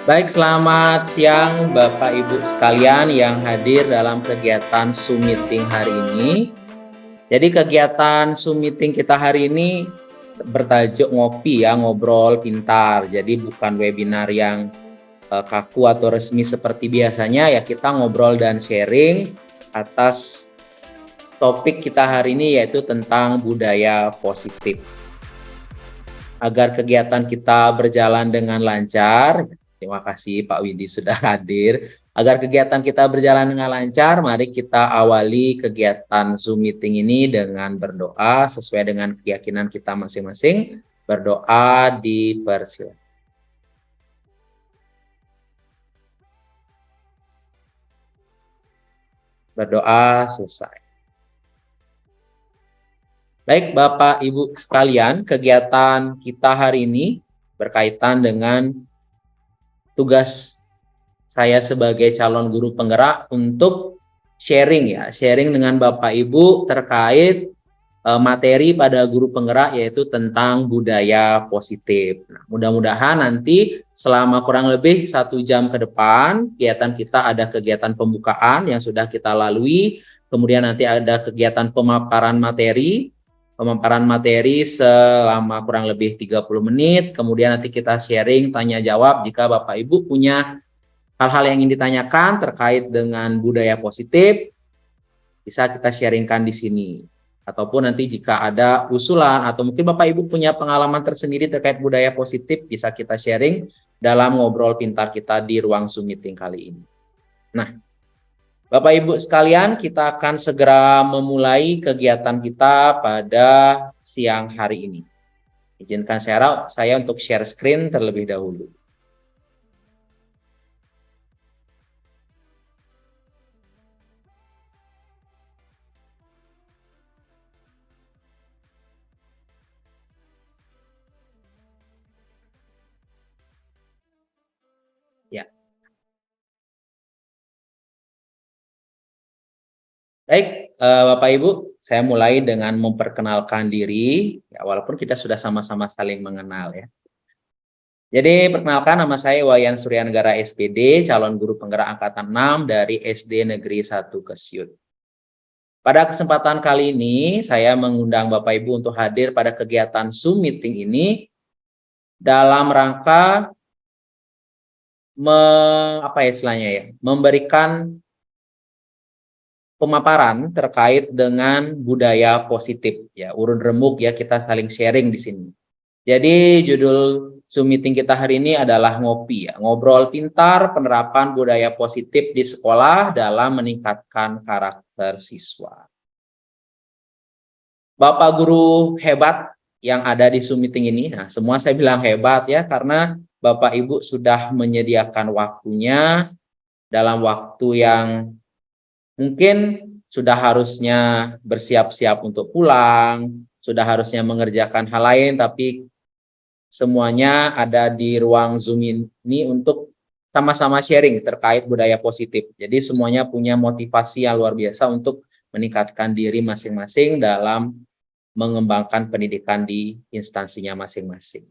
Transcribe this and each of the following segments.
Baik, selamat siang Bapak Ibu sekalian yang hadir dalam kegiatan Zoom meeting hari ini. Jadi kegiatan Zoom meeting kita hari ini bertajuk ngopi ya, ngobrol pintar. Jadi bukan webinar yang kaku atau resmi seperti biasanya ya, kita ngobrol dan sharing atas topik kita hari ini yaitu tentang budaya positif. Agar kegiatan kita berjalan dengan lancar, terima kasih Pak Widi sudah hadir. Agar kegiatan kita berjalan dengan lancar, mari kita awali kegiatan Zoom meeting ini dengan berdoa sesuai dengan keyakinan kita masing-masing. Berdoa dipersilakan. Berdoa selesai. Baik Bapak Ibu sekalian, kegiatan kita hari ini berkaitan dengan tugas saya sebagai calon guru penggerak untuk sharing dengan Bapak Ibu terkait materi pada guru penggerak yaitu tentang budaya positif. Nah, mudah-mudahan nanti selama kurang lebih 1 jam ke depan kegiatan kita ada kegiatan pembukaan yang sudah kita lalui, kemudian nanti ada kegiatan pemaparan materi selama kurang lebih 30 menit, kemudian nanti kita sharing tanya jawab jika Bapak Ibu punya hal-hal yang ingin ditanyakan terkait dengan budaya positif, bisa kita sharingkan di sini. Ataupun nanti jika ada usulan atau mungkin Bapak Ibu punya pengalaman tersendiri terkait budaya positif, bisa kita sharing dalam ngobrol pintar kita di ruang Zoom meeting kali ini. Nah, Bapak Ibu sekalian, kita akan segera memulai kegiatan kita pada siang hari ini. Izinkan saya untuk share screen terlebih dahulu. Ya. Baik, Bapak Ibu, saya mulai dengan memperkenalkan diri, ya, walaupun kita sudah sama-sama saling mengenal ya. Jadi perkenalkan, nama saya Wayan Suryanegara SPD, calon guru penggerak angkatan 6 dari SD Negeri 1 Kesyut. Pada kesempatan kali ini, saya mengundang Bapak Ibu untuk hadir pada kegiatan Zoom meeting ini dalam rangka memberikan pemaparan terkait dengan budaya positif ya, urun remuk ya, kita saling sharing di sini. Jadi judul Zoom meeting kita hari ini adalah ngopi ya, ngobrol pintar penerapan budaya positif di sekolah dalam meningkatkan karakter siswa. Bapak guru hebat yang ada di Zoom meeting ini, nah semua saya bilang hebat ya karena Bapak Ibu sudah menyediakan waktunya dalam waktu yang mungkin sudah harusnya bersiap-siap untuk pulang, sudah harusnya mengerjakan hal lain, tapi semuanya ada di ruang Zoom ini untuk sama-sama sharing terkait budaya positif. Jadi semuanya punya motivasi yang luar biasa untuk meningkatkan diri masing-masing dalam mengembangkan pendidikan di instansinya masing-masing.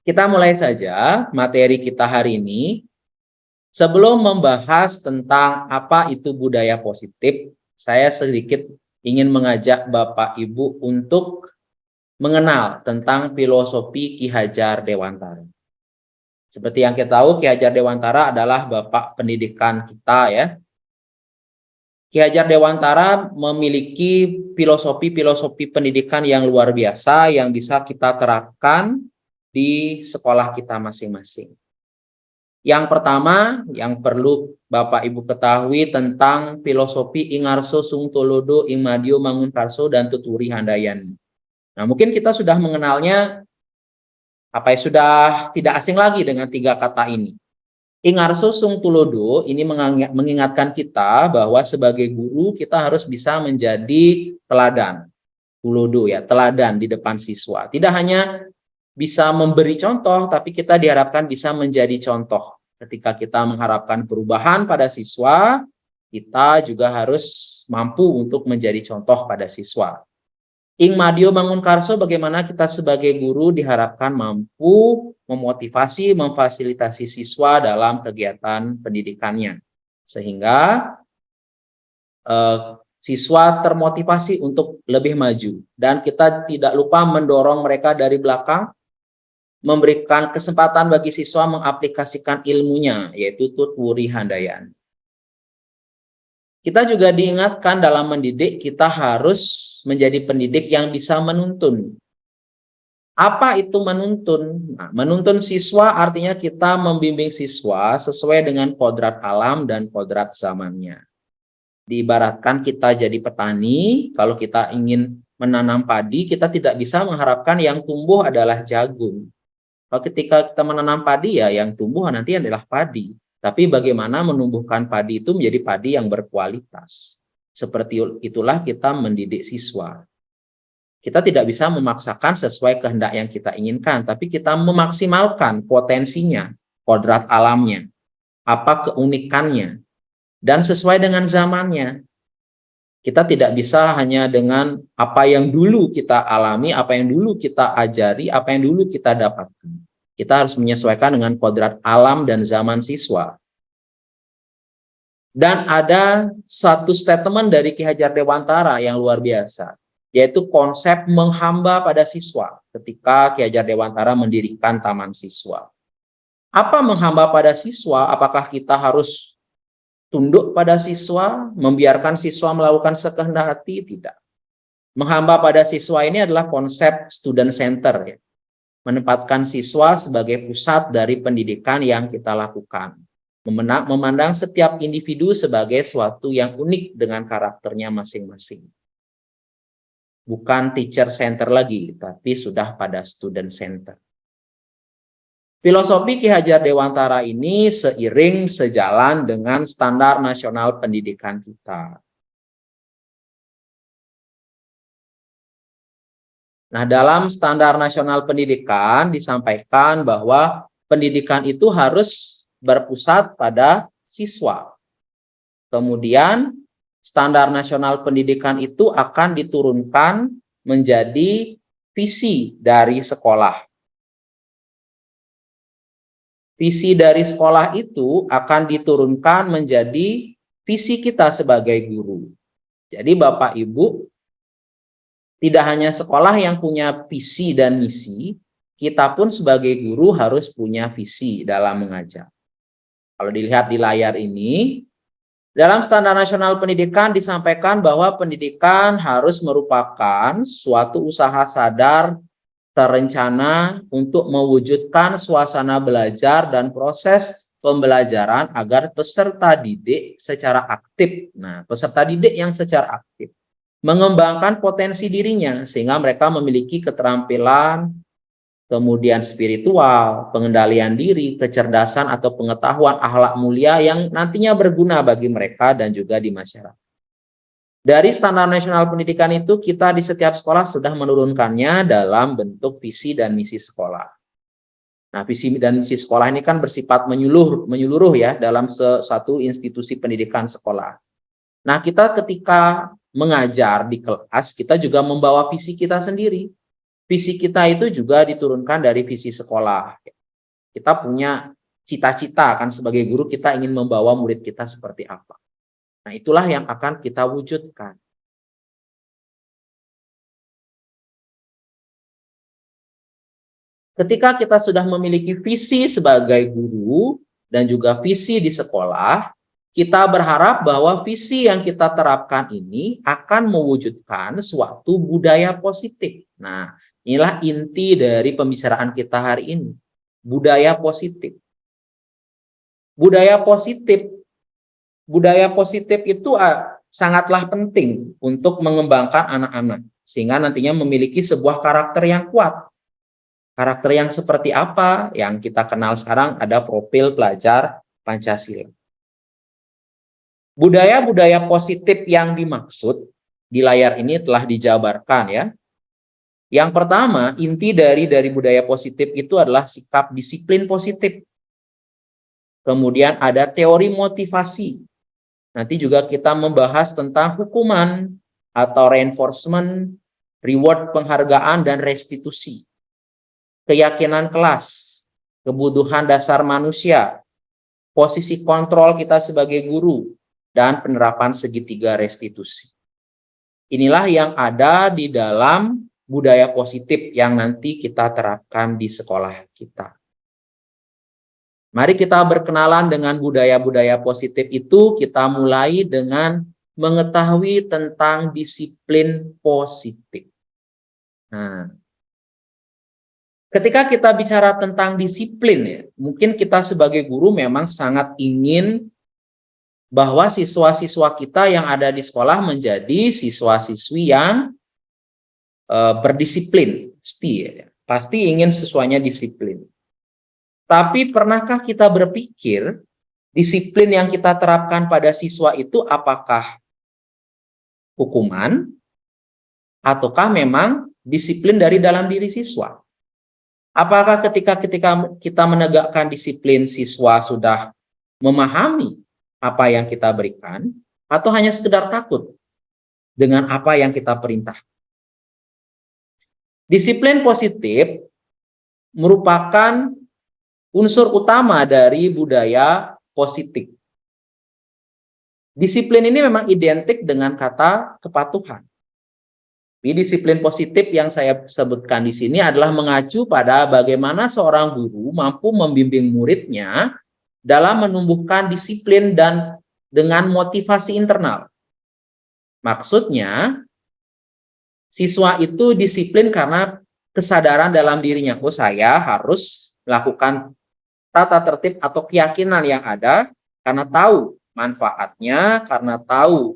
Kita mulai saja materi kita hari ini. Sebelum membahas tentang apa itu budaya positif, saya sedikit ingin mengajak Bapak Ibu untuk mengenal tentang filosofi Ki Hajar Dewantara. Seperti yang kita tahu, Ki Hajar Dewantara adalah Bapak pendidikan kita ya. Ki Hajar Dewantara memiliki filosofi pendidikan yang luar biasa yang bisa kita terapkan di sekolah kita masing-masing. Yang pertama, yang perlu Bapak Ibu ketahui tentang filosofi Ingarso Sungtolodo Ingmadio Mangunkarso dan Tuturi Handayani. Nah, mungkin kita sudah mengenalnya, sudah tidak asing lagi dengan 3 kata ini. Ingarso Sungtulodo ini mengingatkan kita bahwa sebagai guru kita harus bisa menjadi teladan. Tulodo ya, teladan di depan siswa. Tidak hanya bisa memberi contoh, tapi kita diharapkan bisa menjadi contoh. Ketika kita mengharapkan perubahan pada siswa, kita juga harus mampu untuk menjadi contoh pada siswa. Ing Madio Mangunkarso, bagaimana kita sebagai guru diharapkan mampu memotivasi, memfasilitasi siswa dalam kegiatan pendidikannya. Sehingga siswa termotivasi untuk lebih maju. Dan kita tidak lupa mendorong mereka dari belakang, memberikan kesempatan bagi siswa mengaplikasikan ilmunya, yaitu tutwuri handayani. Kita juga diingatkan dalam mendidik, kita harus menjadi pendidik yang bisa menuntun. Apa itu menuntun? Nah, menuntun siswa artinya kita membimbing siswa sesuai dengan kodrat alam dan kodrat zamannya. Diibaratkan kita jadi petani, kalau kita ingin menanam padi, kita tidak bisa mengharapkan yang tumbuh adalah jagung. Kalau ketika kita menanam padi, ya yang tumbuh nanti adalah padi. Tapi bagaimana menumbuhkan padi itu menjadi padi yang berkualitas. Seperti itulah kita mendidik siswa. Kita tidak bisa memaksakan sesuai kehendak yang kita inginkan, tapi kita memaksimalkan potensinya, kodrat alamnya, apa keunikannya, dan sesuai dengan zamannya. Kita tidak bisa hanya dengan apa yang dulu kita alami, apa yang dulu kita ajari, apa yang dulu kita dapatkan. Kita harus menyesuaikan dengan kodrat alam dan zaman siswa. Dan ada satu statement dari Ki Hajar Dewantara yang luar biasa, yaitu konsep menghamba pada siswa ketika Ki Hajar Dewantara mendirikan Taman Siswa. Apa menghamba pada siswa? Apakah kita harus tunduk pada siswa, membiarkan siswa melakukan sekehendak hati? Tidak. Menghamba pada siswa ini adalah konsep student center, ya. Menempatkan siswa sebagai pusat dari pendidikan yang kita lakukan. Memandang setiap individu sebagai suatu yang unik dengan karakternya masing-masing. Bukan teacher center lagi, tapi sudah pada student center. Filosofi Ki Hajar Dewantara ini seiring sejalan dengan standar nasional pendidikan kita. Nah, dalam standar nasional pendidikan disampaikan bahwa pendidikan itu harus berpusat pada siswa. Kemudian, standar nasional pendidikan itu akan diturunkan menjadi visi dari sekolah. Visi dari sekolah itu akan diturunkan menjadi visi kita sebagai guru. Jadi Bapak Ibu, tidak hanya sekolah yang punya visi dan misi, kita pun sebagai guru harus punya visi dalam mengajar. Kalau dilihat di layar ini, dalam standar nasional pendidikan disampaikan bahwa pendidikan harus merupakan suatu usaha sadar, terencana untuk mewujudkan suasana belajar dan proses pembelajaran agar peserta didik secara aktif. Nah, peserta didik yang secara aktif mengembangkan potensi dirinya sehingga mereka memiliki keterampilan, kemudian spiritual, pengendalian diri, kecerdasan atau pengetahuan akhlak mulia yang nantinya berguna bagi mereka dan juga di masyarakat. Dari standar nasional pendidikan itu kita di setiap sekolah sudah menurunkannya dalam bentuk visi dan misi sekolah. Nah, visi dan misi sekolah ini kan bersifat menyeluruh ya dalam suatu institusi pendidikan sekolah. Nah, kita ketika mengajar di kelas, kita juga membawa visi kita sendiri. Visi kita itu juga diturunkan dari visi sekolah. Kita punya cita-cita kan sebagai guru, kita ingin membawa murid kita seperti apa. Nah, itulah yang akan kita wujudkan. Ketika kita sudah memiliki visi sebagai guru dan juga visi di sekolah, kita berharap bahwa visi yang kita terapkan ini akan mewujudkan suatu budaya positif. Nah, inilah inti dari pembicaraan kita hari ini. Budaya positif. Budaya positif. Budaya positif itu sangatlah penting untuk mengembangkan anak-anak. Sehingga nantinya memiliki sebuah karakter yang kuat. Karakter yang seperti apa? Yang kita kenal sekarang ada profil pelajar Pancasila. Budaya-budaya positif yang dimaksud di layar ini telah dijabarkan ya. Yang pertama, inti dari budaya positif itu adalah sikap disiplin positif. Kemudian ada teori motivasi. Nanti juga kita membahas tentang hukuman atau reinforcement, reward penghargaan dan restitusi, keyakinan kelas, kebutuhan dasar manusia, posisi kontrol kita sebagai guru, dan penerapan segitiga restitusi. Inilah yang ada di dalam budaya positif yang nanti kita terapkan di sekolah kita. Mari kita berkenalan dengan budaya-budaya positif itu. Kita mulai dengan mengetahui tentang disiplin positif. Nah, ketika kita bicara tentang disiplin, ya, mungkin kita sebagai guru memang sangat ingin bahwa siswa-siswa kita yang ada di sekolah menjadi siswa-siswi yang berdisiplin. Pasti ingin siswanya disiplin. Tapi pernahkah kita berpikir disiplin yang kita terapkan pada siswa itu apakah hukuman ataukah memang disiplin dari dalam diri siswa? Apakah ketika kita menegakkan disiplin, siswa sudah memahami apa yang kita berikan atau hanya sekedar takut dengan apa yang kita perintah? Disiplin positif merupakan unsur utama dari budaya positif. Disiplin ini memang identik dengan kata kepatuhan. Disiplin positif yang saya sebutkan di sini adalah mengacu pada bagaimana seorang guru mampu membimbing muridnya dalam menumbuhkan disiplin dan dengan motivasi internal. Maksudnya, siswa itu disiplin karena kesadaran dalam dirinya, oh saya harus melakukan tata tertib atau keyakinan yang ada karena tahu manfaatnya, karena tahu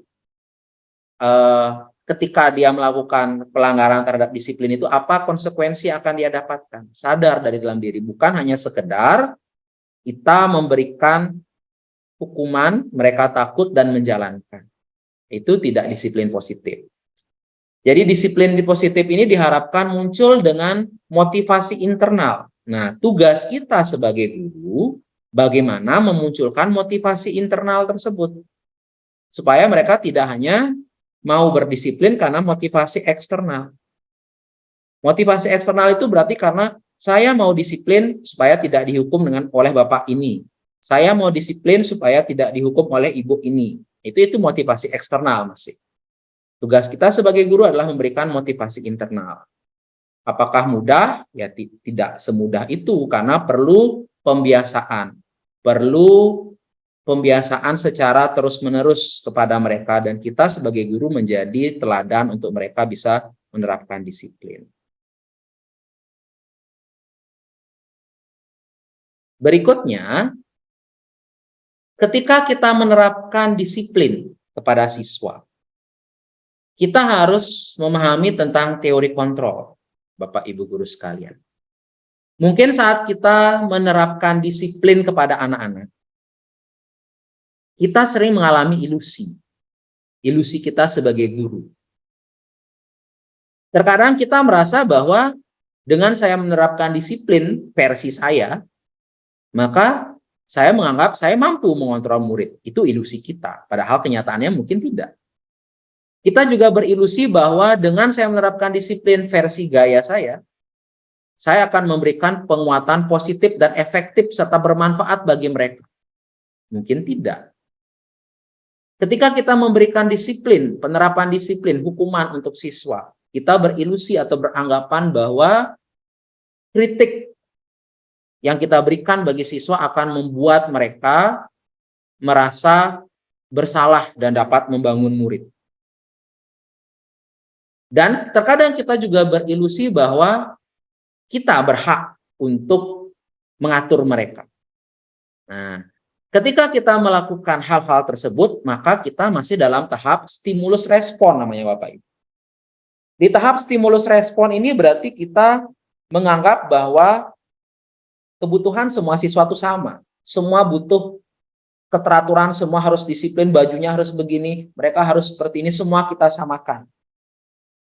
ketika dia melakukan pelanggaran terhadap disiplin itu apa konsekuensi akan dia dapatkan. Sadar dari dalam diri, bukan hanya sekedar kita memberikan hukuman, mereka takut dan menjalankan. Itu tidak disiplin positif. Jadi disiplin positif ini diharapkan muncul dengan motivasi internal. Nah, tugas kita sebagai guru bagaimana memunculkan motivasi internal tersebut supaya mereka tidak hanya mau berdisiplin karena motivasi eksternal. Motivasi eksternal itu berarti karena saya mau disiplin supaya tidak dihukum oleh bapak ini. Saya mau disiplin supaya tidak dihukum oleh ibu ini. Itu motivasi eksternal masih. Tugas kita sebagai guru adalah memberikan motivasi internal. Apakah mudah? Ya tidak semudah itu karena perlu pembiasaan. Perlu pembiasaan secara terus-menerus kepada mereka dan kita sebagai guru menjadi teladan untuk mereka bisa menerapkan disiplin. Berikutnya, ketika kita menerapkan disiplin kepada siswa, kita harus memahami tentang teori kontrol. Bapak Ibu guru sekalian. Mungkin saat kita menerapkan disiplin kepada anak-anak, kita sering mengalami ilusi. Ilusi kita sebagai guru. Terkadang kita merasa bahwa dengan saya menerapkan disiplin versi saya, maka saya menganggap saya mampu mengontrol murid. Itu ilusi kita. Padahal kenyataannya mungkin tidak. Kita juga berilusi bahwa dengan saya menerapkan disiplin versi gaya saya akan memberikan penguatan positif dan efektif serta bermanfaat bagi mereka. Mungkin tidak. Ketika kita memberikan disiplin, penerapan disiplin, hukuman untuk siswa, kita berilusi atau beranggapan bahwa kritik yang kita berikan bagi siswa akan membuat mereka merasa bersalah dan dapat membangun murid. Dan terkadang kita juga berilusi bahwa kita berhak untuk mengatur mereka. Nah, ketika kita melakukan hal-hal tersebut, maka kita masih dalam tahap stimulus respon namanya Bapak Ibu. Di tahap stimulus respon ini berarti kita menganggap bahwa kebutuhan semua siswa itu sama. Semua butuh keteraturan, semua harus disiplin, bajunya harus begini, mereka harus seperti ini, semua kita samakan.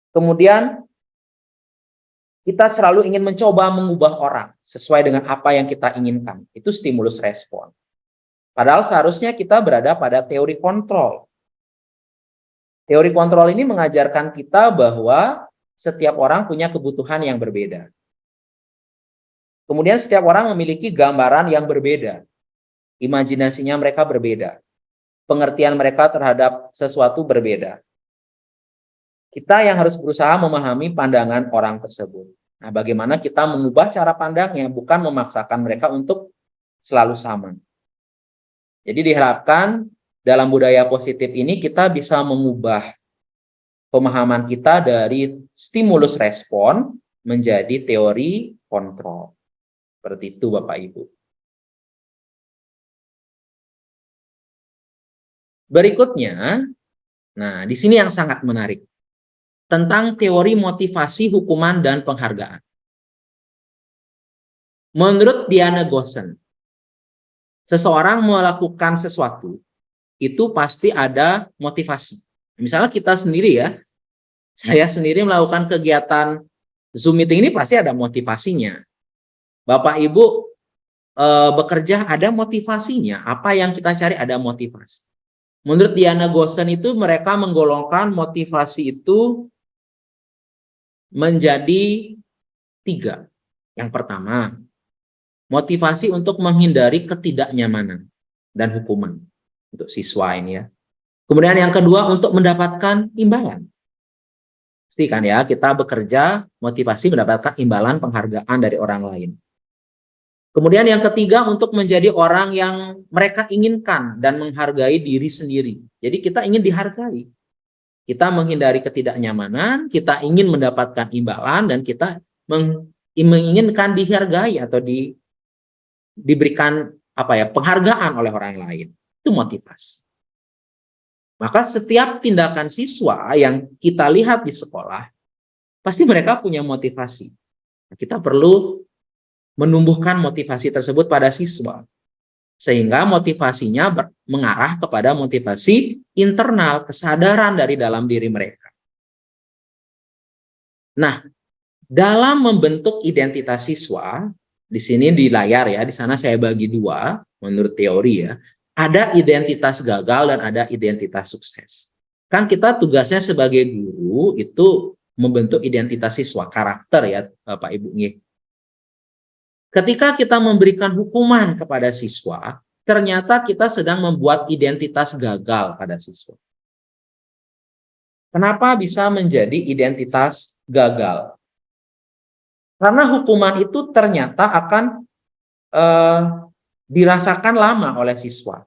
Kemudian kita selalu ingin mencoba mengubah orang sesuai dengan apa yang kita inginkan. Itu stimulus respon. Padahal seharusnya kita berada pada teori kontrol. Teori kontrol ini mengajarkan kita bahwa setiap orang punya kebutuhan yang berbeda. Kemudian setiap orang memiliki gambaran yang berbeda. Imajinasinya mereka berbeda. Pengertian mereka terhadap sesuatu berbeda. Kita yang harus berusaha memahami pandangan orang tersebut. Nah, bagaimana kita mengubah cara pandangnya, bukan memaksakan mereka untuk selalu sama. Jadi diharapkan dalam budaya positif ini kita bisa mengubah pemahaman kita dari stimulus respon menjadi teori kontrol. Seperti itu Bapak Ibu. Berikutnya, nah di sini yang sangat menarik. Tentang teori motivasi, hukuman, dan penghargaan. Menurut Diana Gossen, seseorang melakukan sesuatu, itu pasti ada motivasi. Misalnya kita sendiri ya, saya sendiri melakukan kegiatan Zoom meeting ini pasti ada motivasinya. Bapak Ibu bekerja ada motivasinya. Apa yang kita cari ada motivasi. Menurut Diana Gossen itu mereka menggolongkan motivasi itu menjadi 3. Yang pertama, motivasi untuk menghindari ketidaknyamanan dan hukuman untuk siswa ini ya. Kemudian yang kedua, untuk mendapatkan imbalan. Pasti kan ya, kita bekerja motivasi mendapatkan imbalan penghargaan dari orang lain. Kemudian yang ketiga, untuk menjadi orang yang mereka inginkan dan menghargai diri sendiri. Jadi kita ingin dihargai. Kita menghindari ketidaknyamanan, kita ingin mendapatkan imbalan, dan kita menginginkan dihargai atau diberikan penghargaan oleh orang lain. Itu motivasi. Maka setiap tindakan siswa yang kita lihat di sekolah, pasti mereka punya motivasi. Kita perlu menumbuhkan motivasi tersebut pada siswa. Sehingga motivasinya mengarah kepada motivasi internal, kesadaran dari dalam diri mereka. Nah, dalam membentuk identitas siswa, di sini di layar ya, di sana saya bagi 2 menurut teori ya. Ada identitas gagal dan ada identitas sukses. Kan kita tugasnya sebagai guru itu membentuk identitas siswa, karakter ya Bapak Ibu. Ketika kita memberikan hukuman kepada siswa, ternyata kita sedang membuat identitas gagal pada siswa. Kenapa bisa menjadi identitas gagal? Karena hukuman itu ternyata akan dirasakan lama oleh siswa.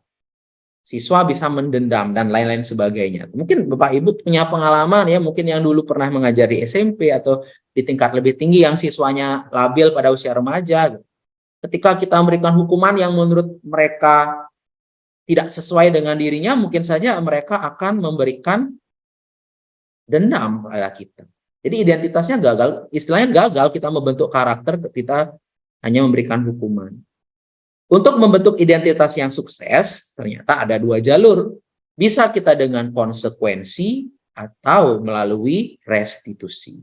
Siswa bisa mendendam dan lain-lain sebagainya. Mungkin Bapak Ibu punya pengalaman ya, mungkin yang dulu pernah mengajari SMP atau di tingkat lebih tinggi yang siswanya labil pada usia remaja. Ketika kita memberikan hukuman yang menurut mereka tidak sesuai dengan dirinya, mungkin saja mereka akan memberikan dendam pada kita. Jadi identitasnya gagal, istilahnya gagal kita membentuk karakter kita hanya memberikan hukuman. Untuk membentuk identitas yang sukses, ternyata ada 2 jalur. Bisa kita dengan konsekuensi atau melalui restitusi.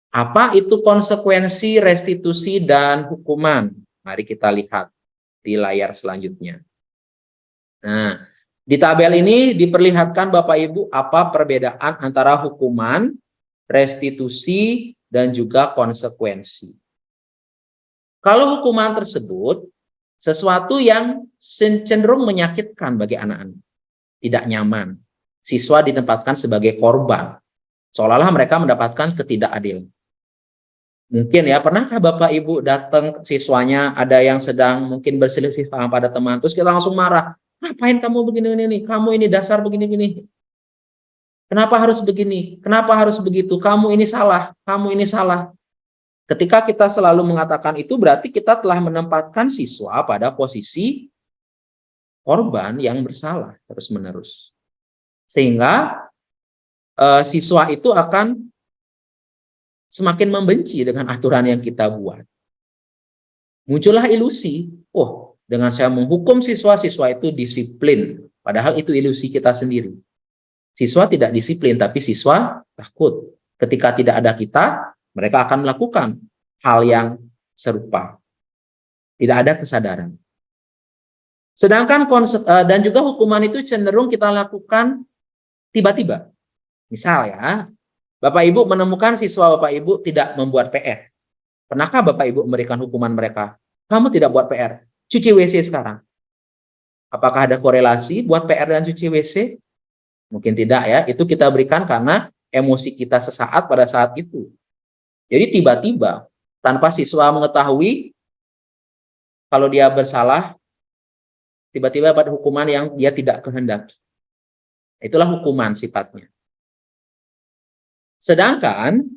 Apa itu konsekuensi, restitusi, dan hukuman? Mari kita lihat di layar selanjutnya. Nah, di tabel ini diperlihatkan Bapak Ibu apa perbedaan antara hukuman, restitusi, dan juga konsekuensi. Kalau hukuman tersebut sesuatu yang cenderung menyakitkan bagi anak-anak, tidak nyaman. Siswa ditempatkan sebagai korban, seolah-olah mereka mendapatkan ketidakadilan. Mungkin ya, pernahkah Bapak Ibu datang siswanya ada yang sedang mungkin berselisih paham pada teman, terus kita langsung marah, ngapain kamu begini-begini, kamu ini dasar begini-begini. Kenapa harus begini? Kenapa harus begitu? Kamu ini salah, kamu ini salah. Ketika kita selalu mengatakan itu, berarti kita telah menempatkan siswa pada posisi korban yang bersalah terus-menerus. Sehingga siswa itu akan semakin membenci dengan aturan yang kita buat. Muncullah ilusi, oh dengan saya menghukum siswa, siswa itu disiplin. Padahal itu ilusi kita sendiri. Siswa tidak disiplin, tapi siswa takut. Ketika tidak ada kita, mereka akan melakukan hal yang serupa. Tidak ada kesadaran. Sedangkan dan juga hukuman itu cenderung kita lakukan tiba-tiba. Misal ya, Bapak Ibu menemukan siswa Bapak Ibu tidak membuat PR. Pernahkah Bapak Ibu memberikan hukuman mereka? Kamu tidak buat PR, cuci WC sekarang. Apakah ada korelasi buat PR dan cuci WC? Mungkin tidak ya, itu kita berikan karena emosi kita sesaat pada saat itu. Jadi tiba-tiba, tanpa siswa mengetahui kalau dia bersalah, tiba-tiba dapat hukuman yang dia tidak kehendaki. Itulah hukuman sifatnya. Sedangkan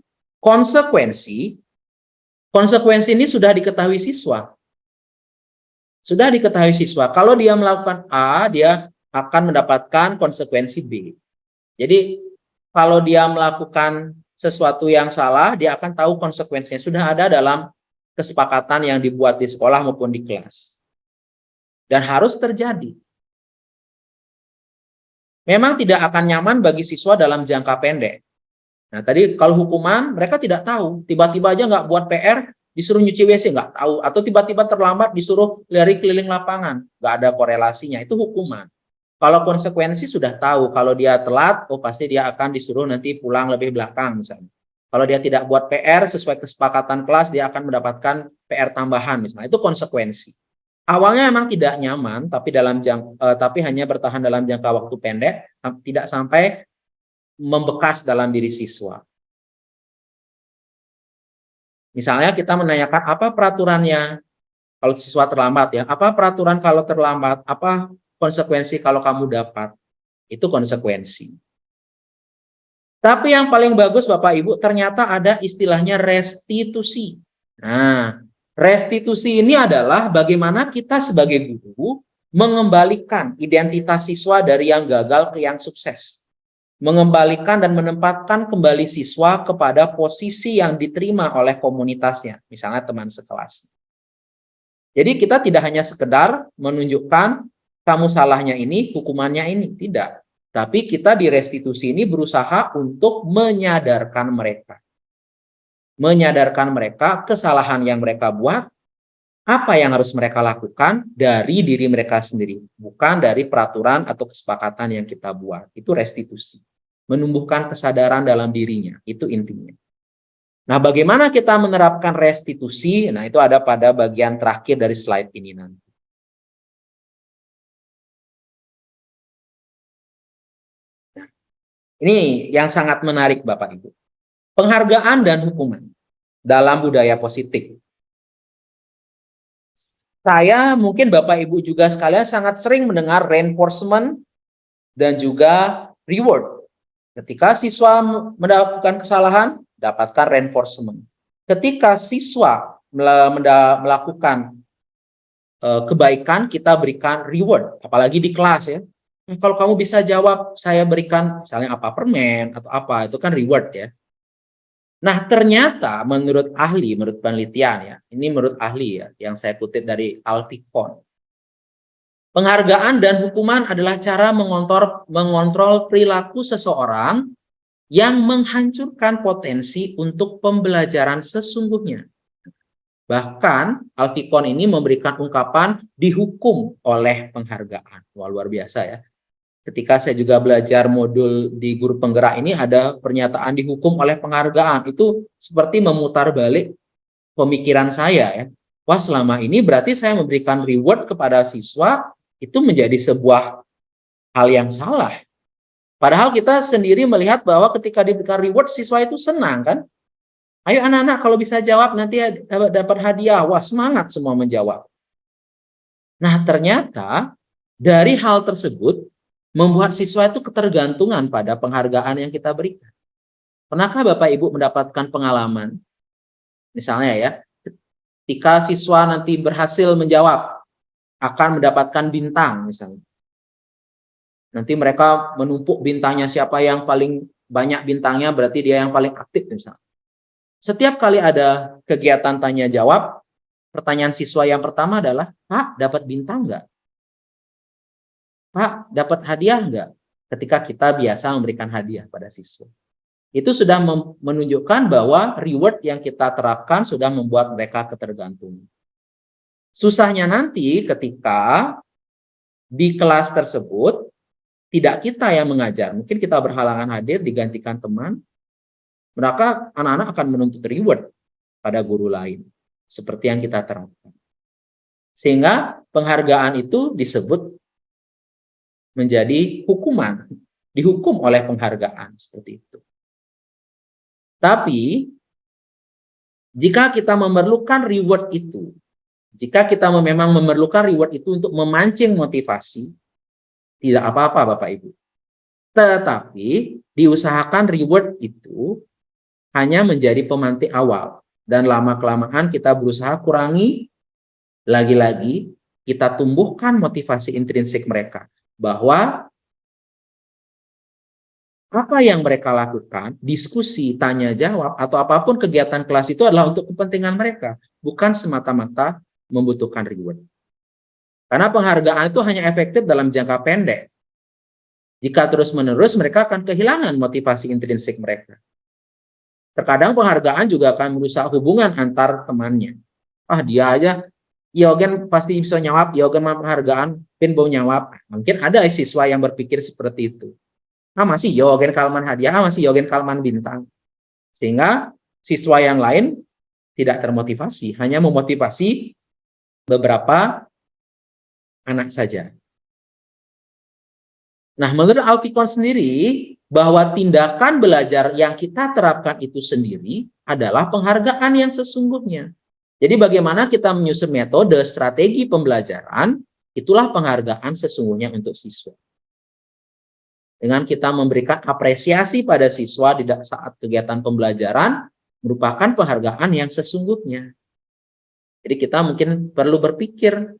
konsekuensi ini sudah diketahui siswa. Sudah diketahui siswa, kalau dia melakukan A, dia akan mendapatkan konsekuensi B. Jadi, kalau dia melakukan sesuatu yang salah, dia akan tahu konsekuensinya. Sudah ada dalam kesepakatan yang dibuat di sekolah maupun di kelas. Dan harus terjadi. Memang tidak akan nyaman bagi siswa dalam jangka pendek. Nah, tadi kalau hukuman, mereka tidak tahu. Tiba-tiba aja nggak buat PR, disuruh nyuci WC, nggak tahu. Atau tiba-tiba terlambat, disuruh lari keliling lapangan. Nggak ada korelasinya, itu hukuman. Kalau konsekuensi sudah tahu, kalau dia telat, oh pasti dia akan disuruh nanti pulang lebih belakang misalnya. Kalau dia tidak buat PR sesuai kesepakatan kelas, dia akan mendapatkan PR tambahan misalnya. Itu konsekuensi. Awalnya memang tidak nyaman, tapi hanya bertahan dalam jangka waktu pendek, tidak sampai membekas dalam diri siswa. Misalnya kita menanyakan apa peraturannya kalau siswa terlambat ya, apa peraturan kalau terlambat, apa konsekuensi kalau kamu dapat, itu konsekuensi. Tapi yang paling bagus Bapak Ibu ternyata ada istilahnya restitusi. Nah, restitusi ini adalah bagaimana kita sebagai guru mengembalikan identitas siswa dari yang gagal ke yang sukses. Mengembalikan dan menempatkan kembali siswa kepada posisi yang diterima oleh komunitasnya, misalnya teman sekelas. Jadi kita tidak hanya sekedar menunjukkan kamu salahnya ini, hukumannya ini, tidak. Tapi kita di restitusi ini berusaha untuk menyadarkan mereka. Menyadarkan mereka kesalahan yang mereka buat, apa yang harus mereka lakukan dari diri mereka sendiri, bukan dari peraturan atau kesepakatan yang kita buat. Itu restitusi. Menumbuhkan kesadaran dalam dirinya, itu intinya. Nah, bagaimana kita menerapkan restitusi? Nah, itu ada pada bagian terakhir dari slide ini nanti. Nah, ini yang sangat menarik Bapak Ibu. Penghargaan dan hukuman dalam budaya positif. Saya mungkin Bapak Ibu juga sekalian sangat sering mendengar reinforcement dan juga reward. Ketika siswa melakukan kesalahan, dapatkan reinforcement. Ketika siswa melakukan kebaikan, kita berikan reward, apalagi di kelas ya. Kalau kamu bisa jawab, saya berikan misalnya apa, permen atau apa, itu kan reward ya. Nah, ternyata menurut ahli, menurut penelitian ya, ini menurut ahli ya, yang saya kutip dari Alficon. Penghargaan dan hukuman adalah cara mengontrol perilaku seseorang yang menghancurkan potensi untuk pembelajaran sesungguhnya. Bahkan Alficon ini memberikan ungkapan dihukum oleh penghargaan. Wah, luar biasa ya. Ketika saya juga belajar modul di guru penggerak ini ada pernyataan dihukum oleh penghargaan. Itu seperti memutar balik pemikiran saya ya. Wah, selama ini berarti saya memberikan reward kepada siswa itu menjadi sebuah hal yang salah. Padahal kita sendiri melihat bahwa ketika diberikan reward siswa itu senang kan. Ayo anak-anak kalau bisa jawab nanti dapat hadiah. Wah, semangat semua menjawab. Nah, ternyata dari hal tersebut membuat siswa itu ketergantungan pada penghargaan yang kita berikan. Pernahkah Bapak Ibu mendapatkan pengalaman? Misalnya ya, ketika siswa nanti berhasil menjawab, akan mendapatkan bintang misalnya. Nanti mereka menumpuk bintangnya, siapa yang paling banyak bintangnya berarti dia yang paling aktif misalnya. Setiap kali ada kegiatan tanya jawab, pertanyaan siswa yang pertama adalah, Pak, dapat bintang nggak? Pak, dapat hadiah nggak? Ketika kita biasa memberikan hadiah pada siswa. Itu sudah menunjukkan bahwa reward yang kita terapkan sudah membuat mereka ketergantungan. Susahnya nanti ketika di kelas tersebut, tidak kita yang mengajar. Mungkin kita berhalangan hadir, digantikan teman. maka anak-anak akan menuntut reward pada guru lain, seperti yang kita terapkan. Sehingga penghargaan itu disebut menjadi hukuman, dihukum oleh penghargaan, seperti itu. Tapi, jika kita memerlukan reward itu, jika kita memang memerlukan reward itu untuk memancing motivasi, tidak apa-apa Bapak Ibu. Tetapi diusahakan reward itu hanya menjadi pemantik awal. Dan lama-kelamaan kita berusaha kurangi, lagi-lagi kita tumbuhkan motivasi intrinsik mereka. Bahwa apa yang mereka lakukan, diskusi, tanya jawab, atau apapun kegiatan kelas itu adalah untuk kepentingan mereka. Bukan semata-mata membutuhkan reward. Karena penghargaan itu hanya efektif dalam jangka pendek. Jika terus-menerus mereka akan kehilangan motivasi intrinsik mereka. Terkadang penghargaan juga akan merusak hubungan antar temannya. Ah, dia aja, Yogen pasti bisa nyawab, Yogen mau penghargaan, pin bau nyawab. Mungkin ada siswa yang berpikir seperti itu. Ah, masih Yogen Kalman hadiah, masih Yogen Kalman bintang. Sehingga siswa yang lain tidak termotivasi, hanya memotivasi beberapa anak saja. Nah, menurut Alfikon sendiri, bahwa tindakan belajar yang kita terapkan itu sendiri adalah penghargaan yang sesungguhnya. Jadi bagaimana kita menyusun metode, strategi pembelajaran, itulah penghargaan sesungguhnya untuk siswa. Dengan kita memberikan apresiasi pada siswa di saat kegiatan pembelajaran, merupakan penghargaan yang sesungguhnya. Jadi kita mungkin perlu berpikir,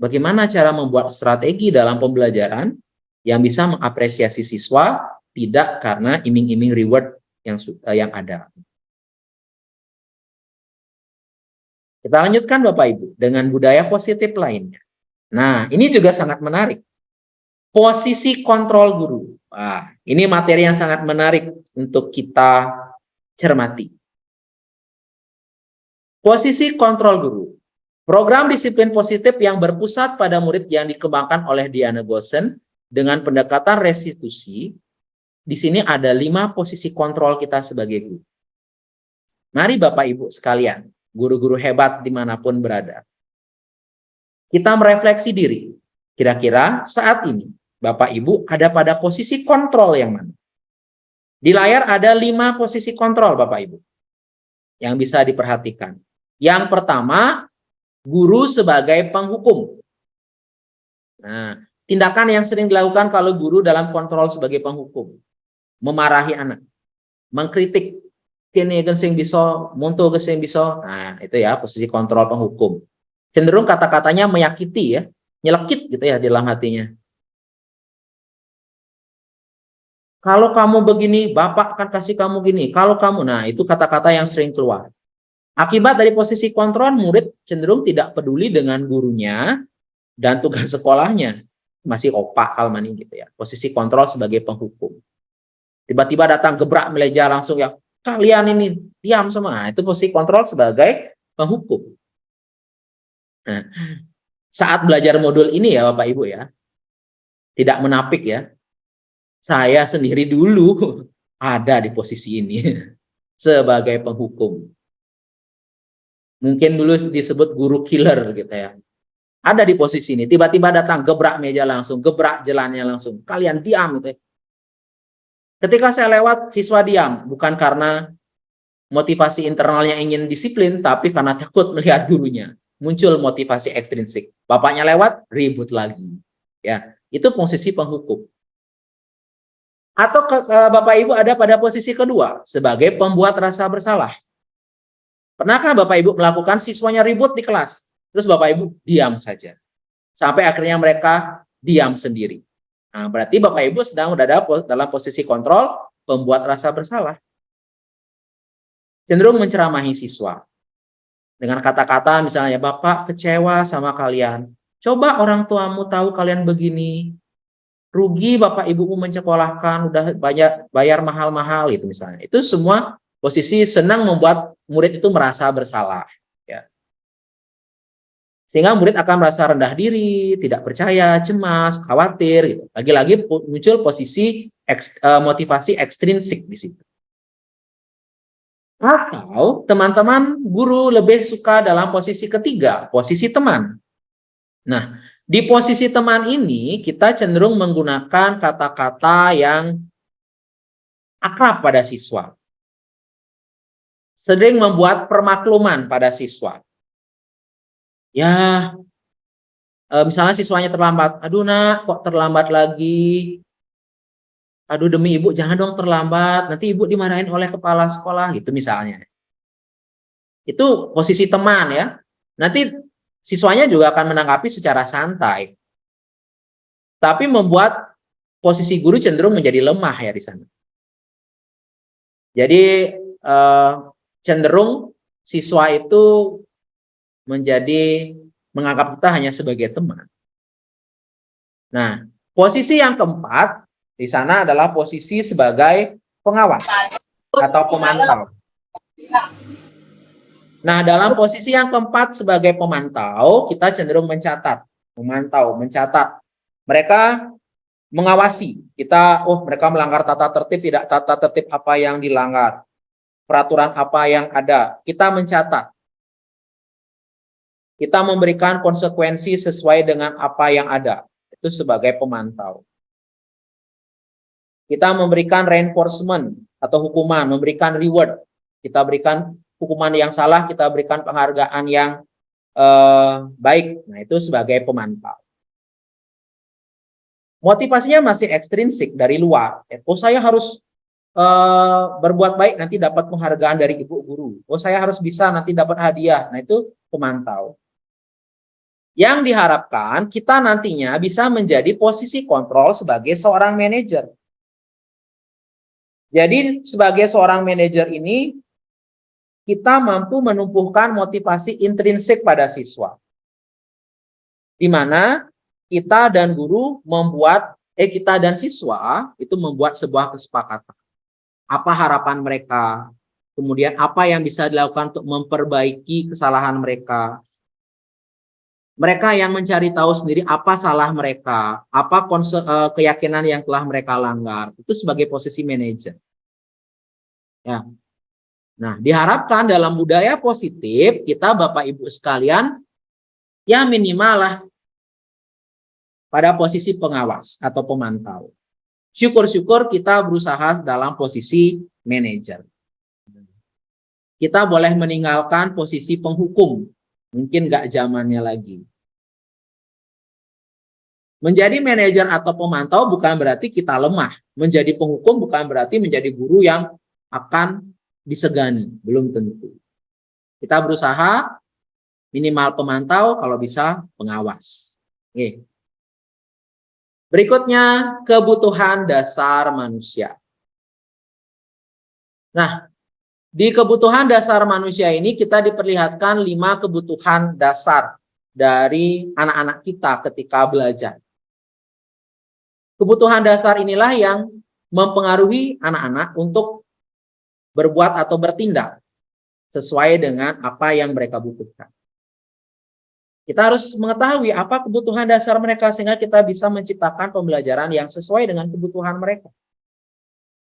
bagaimana cara membuat strategi dalam pembelajaran yang bisa mengapresiasi siswa tidak karena iming-iming reward yang ada. Kita lanjutkan Bapak Ibu dengan budaya positif lainnya. Nah, ini juga sangat menarik. Posisi kontrol guru. Wah, ini materi yang sangat menarik untuk kita cermati. Posisi kontrol guru. Program disiplin positif yang berpusat pada murid yang dikembangkan oleh Diana Gosen dengan pendekatan restitusi, di sini ada 5 posisi kontrol kita sebagai guru. Mari Bapak Ibu sekalian, guru-guru hebat dimanapun berada, kita merefleksi diri. Kira-kira saat ini, Bapak Ibu ada pada posisi kontrol yang mana? Di layar ada 5 posisi kontrol Bapak Ibu, yang bisa diperhatikan. Yang pertama, guru sebagai penghukum. Nah, tindakan yang sering dilakukan kalau guru dalam kontrol sebagai penghukum. Memarahi anak. Mengkritik. Kini gesing bisa, muntu gesing bisa. Nah, itu ya posisi kontrol penghukum. Cenderung kata-katanya menyakiti ya. Nyelekit gitu ya di dalam hatinya. Kalau kamu begini, Bapak akan kasih kamu gini. Kalau kamu, nah itu kata-kata yang sering keluar. Akibat dari posisi kontrol, murid cenderung tidak peduli dengan gurunya dan tugas sekolahnya. Masih opak Kalmani gitu ya. Posisi kontrol sebagai penghukum. Tiba-tiba datang gebrak meja langsung ya, kalian ini diam semua. Nah, itu posisi kontrol sebagai penghukum. Nah, saat belajar modul ini ya Bapak Ibu ya, tidak menapik ya. Saya sendiri dulu ada di posisi ini sebagai penghukum. Mungkin dulu disebut guru killer gitu ya. Ada di posisi ini, tiba-tiba datang gebrak meja langsung, gebrak jalannya langsung. Kalian diam gitu ya. Ketika saya lewat, siswa diam, bukan karena motivasi internalnya ingin disiplin, tapi karena takut melihat gurunya. Muncul motivasi ekstrinsik. Bapaknya lewat, ribut lagi. Ya, itu posisi penghukum. Atau Bapak Ibu ada pada posisi kedua, sebagai pembuat rasa bersalah. Pernahkah Bapak Ibu melakukan siswanya ribut di kelas? Terus Bapak Ibu diam saja. Sampai akhirnya mereka diam sendiri. Nah, berarti Bapak Ibu sedang berada dalam posisi kontrol, pembuat rasa bersalah. Cenderung menceramahi siswa. Dengan kata-kata misalnya, Bapak kecewa sama kalian. Coba orang tuamu tahu kalian begini. Rugi Bapak Ibumu mencekolahkan, udah banyak bayar mahal-mahal itu misalnya. Itu semua posisi senang membuat murid itu merasa bersalah. Ya. Sehingga murid akan merasa rendah diri, tidak percaya, cemas, khawatir. Gitu. Lagi-lagi muncul posisi motivasi ekstrinsik di situ. Atau teman-teman guru lebih suka dalam posisi ketiga, posisi teman. Nah, di posisi teman ini kita cenderung menggunakan kata-kata yang akrab pada siswa. Sering membuat permakluman pada siswa. Ya, misalnya siswanya terlambat. Aduh nak, kok terlambat lagi? Aduh demi ibu jangan dong terlambat, nanti ibu dimarahin oleh kepala sekolah gitu misalnya. Itu posisi teman ya. Nanti siswanya juga akan menanggapi secara santai. Tapi membuat posisi guru cenderung menjadi lemah ya di sana. Jadi cenderung siswa itu menjadi menganggap kita hanya sebagai teman. Nah, posisi yang keempat di sana adalah posisi sebagai pengawas atau pemantau. Nah, dalam posisi yang keempat sebagai pemantau, kita cenderung mencatat, memantau, mencatat. Mereka mengawasi kita, oh mereka melanggar tata tertib, tidak tata tertib apa yang dilanggar, peraturan apa yang ada, kita mencatat. Kita memberikan konsekuensi sesuai dengan apa yang ada, itu sebagai pemantau. Kita memberikan reinforcement atau hukuman, memberikan reward, kita berikan hukuman yang salah, kita berikan penghargaan yang baik. Nah, itu sebagai pemantau. Motivasinya masih ekstrinsik dari luar. Oh, saya harus berbuat baik nanti dapat penghargaan dari ibu guru. Oh, saya harus bisa nanti dapat hadiah. Nah, itu pemantau. Yang diharapkan kita nantinya bisa menjadi posisi kontrol sebagai seorang manajer. Jadi sebagai seorang manajer ini kita mampu menumbuhkan motivasi intrinsik pada siswa. Di mana kita dan guru membuat, kita dan siswa itu membuat sebuah kesepakatan. Apa harapan mereka, kemudian apa yang bisa dilakukan untuk memperbaiki kesalahan mereka. Mereka yang mencari tahu sendiri apa salah mereka, apa keyakinan yang telah mereka langgar. Itu sebagai posisi manajer. Ya. Nah, diharapkan dalam budaya positif, kita Bapak Ibu sekalian, ya minimal lah pada posisi pengawas atau pemantau. Syukur-syukur kita berusaha dalam posisi manajer. Kita boleh meninggalkan posisi penghukum. Mungkin nggak zamannya lagi. Menjadi manajer atau pemantau bukan berarti kita lemah. Menjadi penghukum bukan berarti menjadi guru yang akan disegani. Belum tentu. Kita berusaha minimal pemantau, kalau bisa pengawas. Oke. Berikutnya, kebutuhan dasar manusia. Nah, di kebutuhan dasar manusia ini kita diperlihatkan 5 kebutuhan dasar dari anak-anak kita ketika belajar. Kebutuhan dasar inilah yang mempengaruhi anak-anak untuk berbuat atau bertindak sesuai dengan apa yang mereka butuhkan. Kita harus mengetahui apa kebutuhan dasar mereka sehingga kita bisa menciptakan pembelajaran yang sesuai dengan kebutuhan mereka.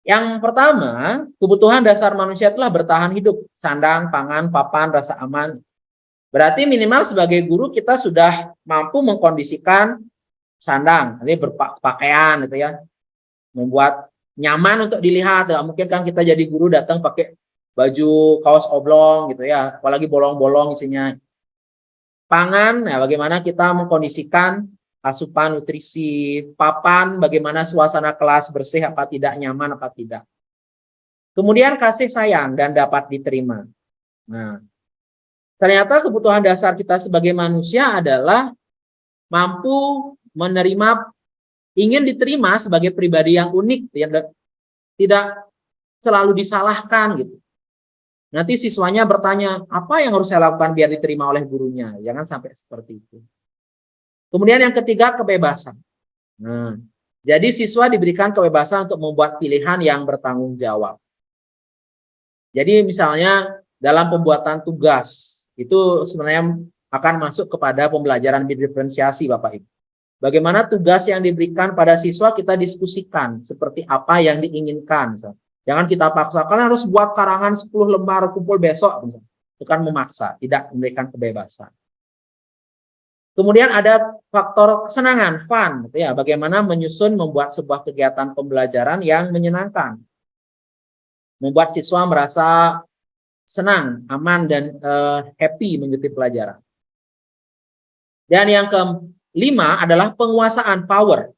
Yang pertama, kebutuhan dasar manusia itulah bertahan hidup, sandang, pangan, papan, rasa aman. Berarti minimal sebagai guru kita sudah mampu mengkondisikan sandang, ini berpakaian gitu ya, membuat nyaman untuk dilihat. Ya, mungkin kan kita jadi guru datang pakai baju kaos oblong gitu ya, apalagi bolong-bolong isinya. Pangan, ya bagaimana kita mengkondisikan asupan nutrisi, papan, bagaimana suasana kelas bersih apa tidak, nyaman apa tidak. Kemudian kasih sayang dan dapat diterima. Nah, ternyata kebutuhan dasar kita sebagai manusia adalah mampu menerima, ingin diterima sebagai pribadi yang unik, yang tidak selalu disalahkan gitu. Nanti siswanya bertanya, apa yang harus saya lakukan biar diterima oleh gurunya? Jangan sampai seperti itu. Kemudian yang ketiga, kebebasan. Nah, jadi siswa diberikan kebebasan untuk membuat pilihan yang bertanggung jawab. Jadi misalnya dalam pembuatan tugas, itu sebenarnya akan masuk kepada pembelajaran diferensiasi Bapak Ibu. Bagaimana tugas yang diberikan pada siswa kita diskusikan, seperti apa yang diinginkan. Jangan kita paksa, kalian harus buat karangan 10 lembar, kumpul besok. Itu kan memaksa, tidak memberikan kebebasan. Kemudian ada faktor kesenangan, fun, gitu ya. Bagaimana menyusun, membuat sebuah kegiatan pembelajaran yang menyenangkan. Membuat siswa merasa senang, aman, dan happy mengikuti pelajaran. Dan yang kelima adalah penguasaan, power.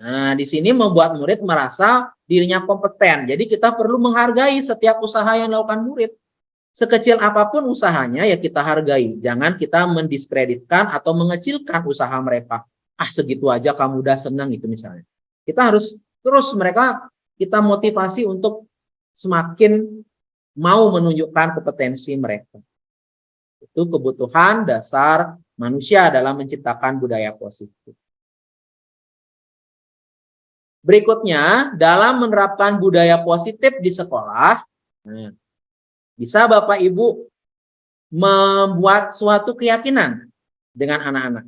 Nah, di sini membuat murid merasa dirinya kompeten. Jadi kita perlu menghargai setiap usaha yang dilakukan murid. Sekecil apapun usahanya ya kita hargai. Jangan kita mendiskreditkan atau mengecilkan usaha mereka. Ah, segitu aja kamu udah senang itu misalnya. Kita harus terus mereka kita motivasi untuk semakin mau menunjukkan kompetensi mereka. Itu kebutuhan dasar manusia dalam menciptakan budaya positif. Berikutnya, dalam menerapkan budaya positif di sekolah, bisa Bapak Ibu membuat suatu keyakinan dengan anak-anak.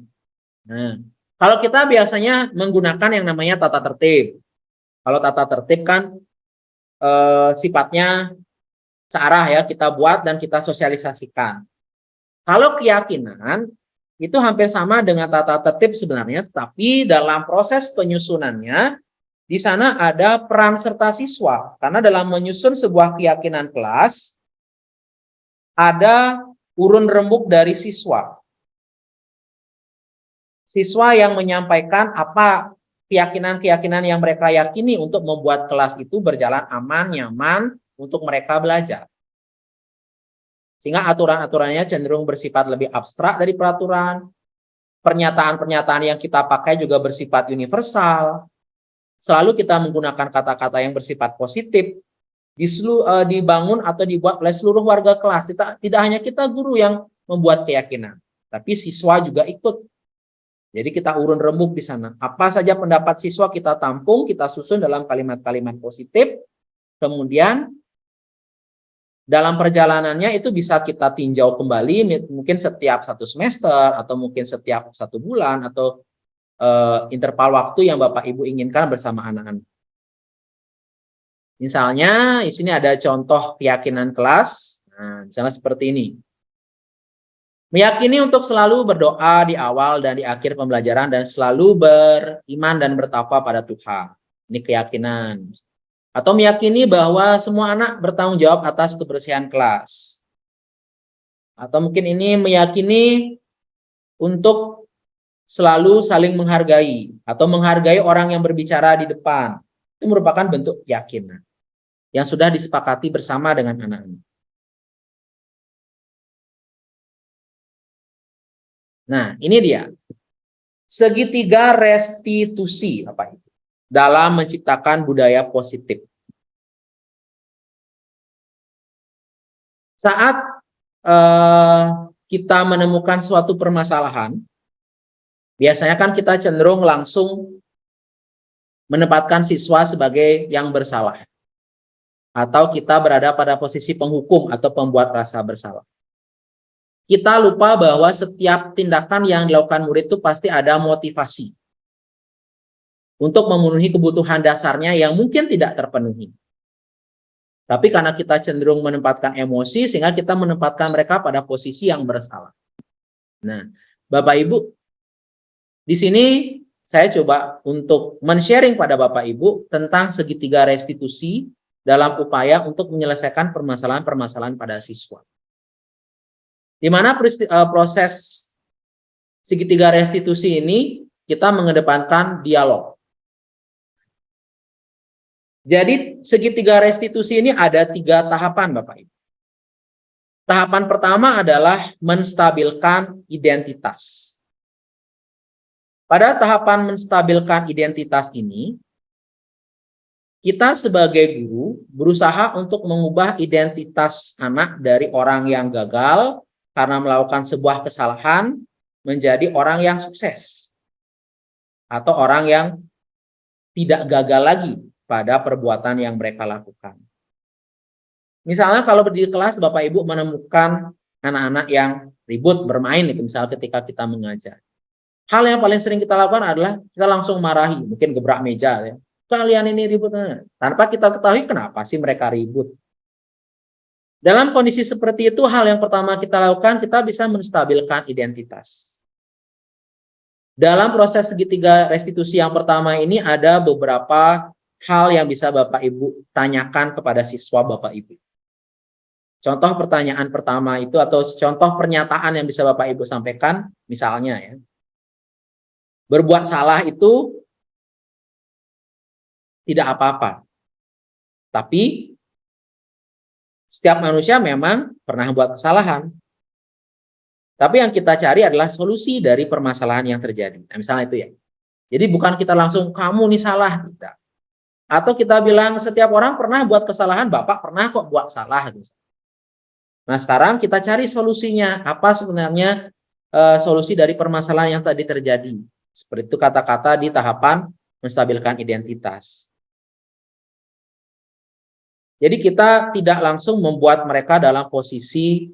Nah, kalau kita biasanya menggunakan yang namanya tata tertib. Kalau tata tertib kan sifatnya searah ya, kita buat dan kita sosialisasikan. Kalau keyakinan itu hampir sama dengan tata tertib sebenarnya, tapi dalam proses penyusunannya di sana ada peran serta siswa, karena dalam menyusun sebuah keyakinan kelas, ada urun rembuk dari siswa. Siswa yang menyampaikan apa keyakinan-keyakinan yang mereka yakini untuk membuat kelas itu berjalan aman, nyaman untuk mereka belajar. Sehingga aturan-aturannya cenderung bersifat lebih abstrak dari peraturan. Pernyataan-pernyataan yang kita pakai juga bersifat universal. Selalu kita menggunakan kata-kata yang bersifat positif, dibangun atau dibuat oleh seluruh warga kelas. Tidak hanya kita guru yang membuat keyakinan, tapi siswa juga ikut. Jadi kita urun rembuk di sana. Apa saja pendapat siswa kita tampung, kita susun dalam kalimat-kalimat positif. Kemudian dalam perjalanannya itu bisa kita tinjau kembali, mungkin setiap 1 semester, atau mungkin setiap 1 bulan, atau interval waktu yang Bapak Ibu inginkan bersama anak-anak. Misalnya, di sini ada contoh keyakinan kelas. Nah, misalnya seperti ini. Meyakini untuk selalu berdoa di awal dan di akhir pembelajaran dan selalu beriman dan bertakwa pada Tuhan. Ini keyakinan. Atau meyakini bahwa semua anak bertanggung jawab atas kebersihan kelas. Atau mungkin ini meyakini untuk selalu saling menghargai atau menghargai orang yang berbicara di depan. Itu merupakan bentuk keyakinan yang sudah disepakati bersama dengan anak-anak. Nah, ini dia. Segitiga restitusi apa itu? Dalam menciptakan budaya positif. Saat kita menemukan suatu permasalahan, biasanya kan kita cenderung langsung menempatkan siswa sebagai yang bersalah. Atau kita berada pada posisi penghukum atau pembuat rasa bersalah. Kita lupa bahwa setiap tindakan yang dilakukan murid itu pasti ada motivasi untuk memenuhi kebutuhan dasarnya yang mungkin tidak terpenuhi. Tapi karena kita cenderung menempatkan emosi, sehingga kita menempatkan mereka pada posisi yang bersalah. Nah, Bapak Ibu, di sini saya coba untuk men-sharing pada Bapak Ibu tentang segitiga restitusi dalam upaya untuk menyelesaikan permasalahan-permasalahan pada siswa. Di mana proses segitiga restitusi ini kita mengedepankan dialog. Jadi segitiga restitusi ini ada 3 tahapan Bapak Ibu. Tahapan pertama adalah menstabilkan identitas. Pada tahapan menstabilkan identitas ini, kita sebagai guru berusaha untuk mengubah identitas anak dari orang yang gagal karena melakukan sebuah kesalahan menjadi orang yang sukses. Atau orang yang tidak gagal lagi pada perbuatan yang mereka lakukan. Misalnya kalau di kelas Bapak Ibu menemukan anak-anak yang ribut bermain, misalnya ketika kita mengajar. Hal yang paling sering kita lakukan adalah kita langsung marahi, mungkin gebrak meja. Ya. kalian ini ribut. Tanpa kita ketahui kenapa sih mereka ribut. Dalam kondisi seperti itu, hal yang pertama kita lakukan, kita bisa menstabilkan identitas. Dalam proses segitiga restitusi yang pertama ini ada beberapa hal yang bisa Bapak Ibu tanyakan kepada siswa Bapak Ibu. Contoh pertanyaan pertama itu atau contoh pernyataan yang bisa Bapak Ibu sampaikan, misalnya ya, berbuat salah itu tidak apa-apa. Tapi setiap manusia memang pernah buat kesalahan. Tapi yang kita cari adalah solusi dari permasalahan yang terjadi. Nah, misalnya itu ya. Jadi bukan kita langsung kamu nih salah, tidak. Atau kita bilang setiap orang pernah buat kesalahan, Bapak pernah kok buat salah. Nah, sekarang kita cari solusinya. Apa sebenarnya solusi dari permasalahan yang tadi terjadi? Seperti itu kata-kata di tahapan menstabilkan identitas. Jadi kita tidak langsung membuat mereka dalam posisi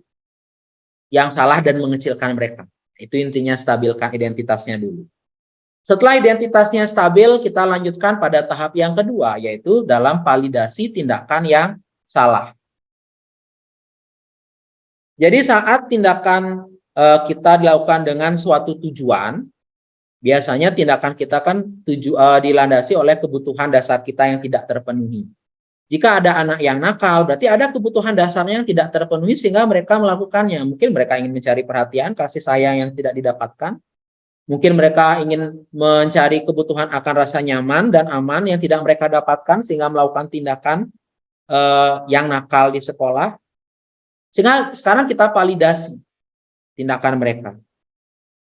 yang salah dan mengecilkan mereka. Itu intinya stabilkan identitasnya dulu. Setelah identitasnya stabil, kita lanjutkan pada tahap yang kedua, yaitu dalam validasi tindakan yang salah. Jadi saat tindakan kita dilakukan dengan suatu tujuan, biasanya tindakan kita kan dilandasi oleh kebutuhan dasar kita yang tidak terpenuhi. Jika ada anak yang nakal, berarti ada kebutuhan dasarnya yang tidak terpenuhi sehingga mereka melakukannya. Mungkin mereka ingin mencari perhatian, kasih sayang yang tidak didapatkan. Mungkin mereka ingin mencari kebutuhan akan rasa nyaman dan aman yang tidak mereka dapatkan sehingga melakukan tindakan yang nakal di sekolah. Sehingga sekarang kita validasi tindakan mereka.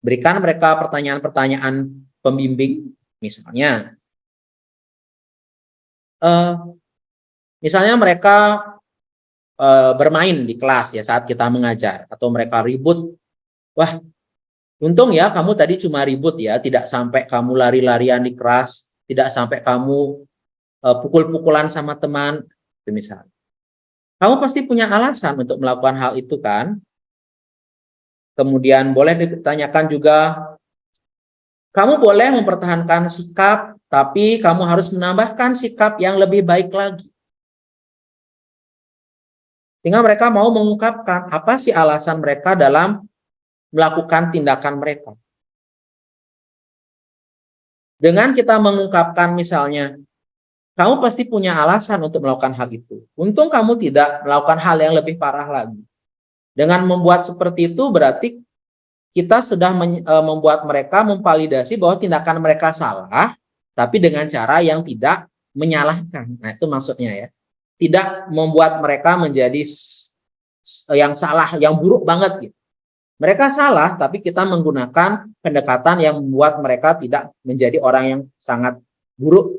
Berikan mereka pertanyaan-pertanyaan pembimbing, misalnya. Misalnya mereka bermain di kelas ya saat kita mengajar. Atau mereka ribut. Wah, untung ya kamu tadi cuma ribut ya. Tidak sampai kamu lari-larian di kelas. Tidak sampai kamu pukul-pukulan sama teman. Itu misalnya. Kamu pasti punya alasan untuk melakukan hal itu kan? Kemudian boleh ditanyakan juga, kamu boleh mempertahankan sikap, tapi kamu harus menambahkan sikap yang lebih baik lagi. Sehingga mereka mau mengungkapkan apa sih alasan mereka dalam melakukan tindakan mereka. Dengan kita mengungkapkan misalnya, kamu pasti punya alasan untuk melakukan hal itu. Untung kamu tidak melakukan hal yang lebih parah lagi. Dengan membuat seperti itu berarti kita sudah membuat mereka memvalidasi bahwa tindakan mereka salah, tapi dengan cara yang tidak menyalahkan. Nah, itu maksudnya ya. Tidak membuat mereka menjadi yang salah, yang buruk banget gitu. Mereka salah, tapi kita menggunakan pendekatan yang membuat mereka tidak menjadi orang yang sangat buruk.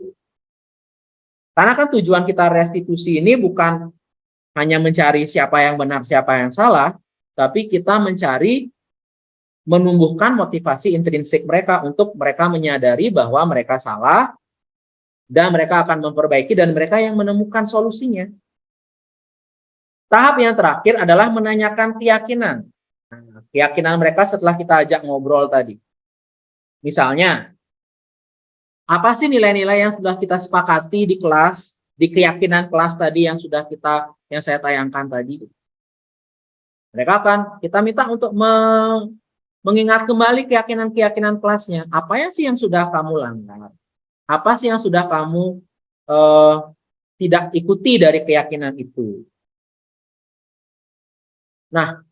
Karena kan tujuan kita restitusi ini bukan hanya mencari siapa yang benar, siapa yang salah, tapi kita mencari menumbuhkan motivasi intrinsik mereka untuk mereka menyadari bahwa mereka salah dan mereka akan memperbaiki dan mereka yang menemukan solusinya. Tahap yang terakhir adalah menanyakan keyakinan. Nah, keyakinan mereka setelah kita ajak ngobrol tadi. Misalnya, apa sih nilai-nilai yang sudah kita sepakati di kelas, di keyakinan kelas tadi yang saya tayangkan tadi. Mereka kita minta untuk mengingat kembali keyakinan-keyakinan kelasnya. Apa ya sih yang sudah kamu langgar? Apa sih yang sudah kamu tidak ikuti dari keyakinan itu? Nah,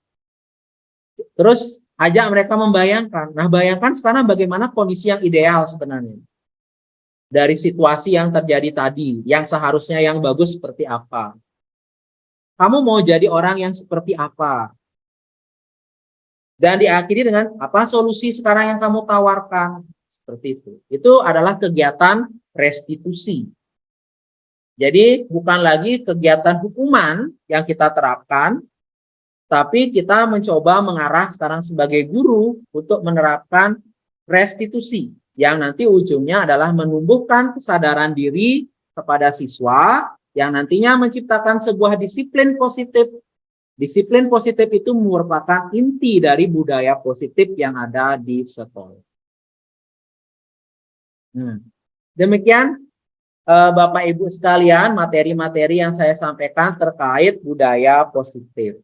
terus ajak mereka membayangkan. Nah, bayangkan sekarang bagaimana kondisi yang ideal sebenarnya. Dari situasi yang terjadi tadi, yang seharusnya yang bagus seperti apa. Kamu mau jadi orang yang seperti apa? Dan diakhiri dengan apa solusi sekarang yang kamu tawarkan. Seperti itu. Itu adalah kegiatan restitusi. Jadi bukan lagi kegiatan hukuman yang kita terapkan, tapi kita mencoba mengarah sekarang sebagai guru untuk menerapkan restitusi. Yang nanti ujungnya adalah menumbuhkan kesadaran diri kepada siswa yang nantinya menciptakan sebuah disiplin positif. Disiplin positif itu merupakan inti dari budaya positif yang ada di sekolah. Demikian Bapak Ibu sekalian, materi-materi yang saya sampaikan terkait budaya positif.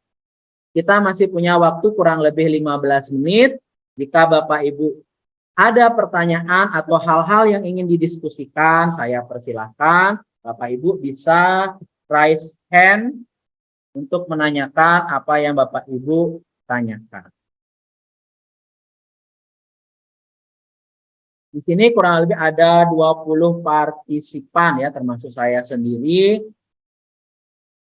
Kita masih punya waktu kurang lebih 15 menit. Jika Bapak Ibu ada pertanyaan atau hal-hal yang ingin didiskusikan, saya persilahkan Bapak Ibu bisa raise hand untuk menanyakan apa yang Bapak Ibu tanyakan. Di sini kurang lebih ada 20 partisipan ya, termasuk saya sendiri.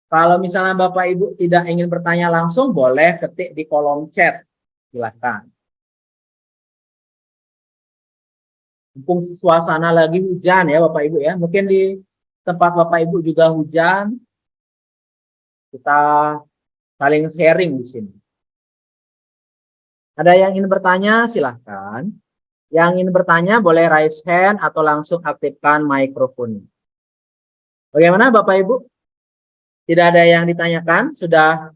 Kalau misalnya Bapak Ibu tidak ingin bertanya langsung, boleh ketik di kolom chat. Silakan. Mumpung suasana lagi hujan ya Bapak Ibu ya. Mungkin di tempat Bapak Ibu juga hujan. Kita saling sharing di sini. Ada yang ingin bertanya, silahkan. Yang ingin bertanya boleh raise hand atau langsung aktifkan mikrofon. Bagaimana Bapak Ibu? Tidak ada yang ditanyakan? Sudah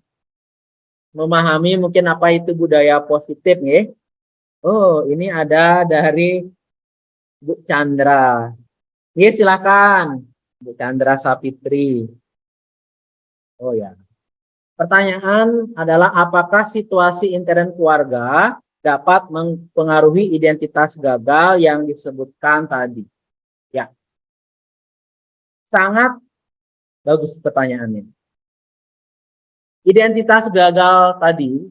memahami mungkin apa itu budaya positif nih? Oh, ini ada dari Bu Chandra. Iya, silakan. Bu Chandra Sapitri. Oh ya. Pertanyaan adalah apakah situasi intern keluarga dapat mempengaruhi identitas gagal yang disebutkan tadi? Ya, sangat bagus pertanyaannya. Identitas gagal tadi,